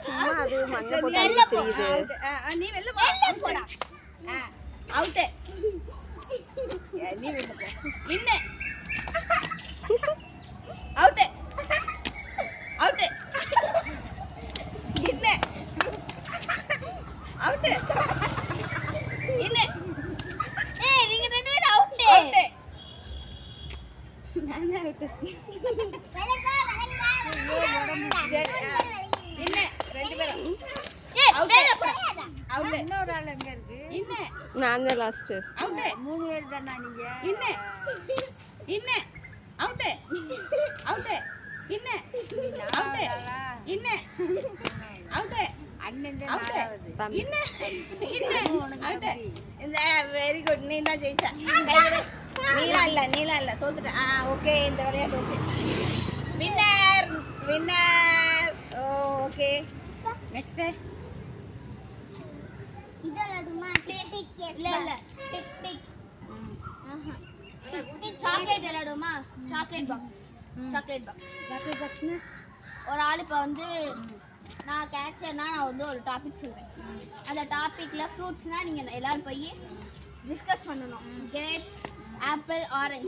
சும்மா அது மண்ணை போட்டு நீ வெளில போடா அவுட் நீ வெளில போ இன்ன அவுட் அவுட் இன்ன அவுட் இன்ன ஏய் நீங்க ரெண்டு பேரும் அவுட் நானே அவுட் இன்ன ரெண்டு பேரும் ஏய் வெளில போடா அவுட் இன்னொரு ஆள் எங்க இருக்கு இன்ன நான் தான் லாஸ்ட் அவுட் மூணு பேர் தானா நீங்க இன்ன இன்ன அவுட் அவுட் இன்ன அவுட் இன்ன அவுட் அண்ணன் அவுட் இன்ன இன்ன அவுட் இந்த வெரி குட் நீ தான் ஜெயிச்ச நீலா இல்ல தோத்துட்ட ஓகே இந்த விளையாட்டு okay winner winner okay next இதலடுமா டிக் டிக் இல்ல டிக் டிக் சாக்லேட் விளையாடுமா சாக்லேட் பாக்ஸ் சாக்லேட் பாக்ஸ்னா ஒரு ஆள் இப்போ வந்து நான் கேட்சர்னா நான் வந்து ஒரு டாபிக் சொல்வேன் அந்த டாபிக்ல ஃப்ரூட்ஸ்னா நீங்க எல்லாரும் போய் டிஸ்கஸ் பண்ணணும் கிரேப்ஸ் ஆப்பிள் ஆரஞ்சு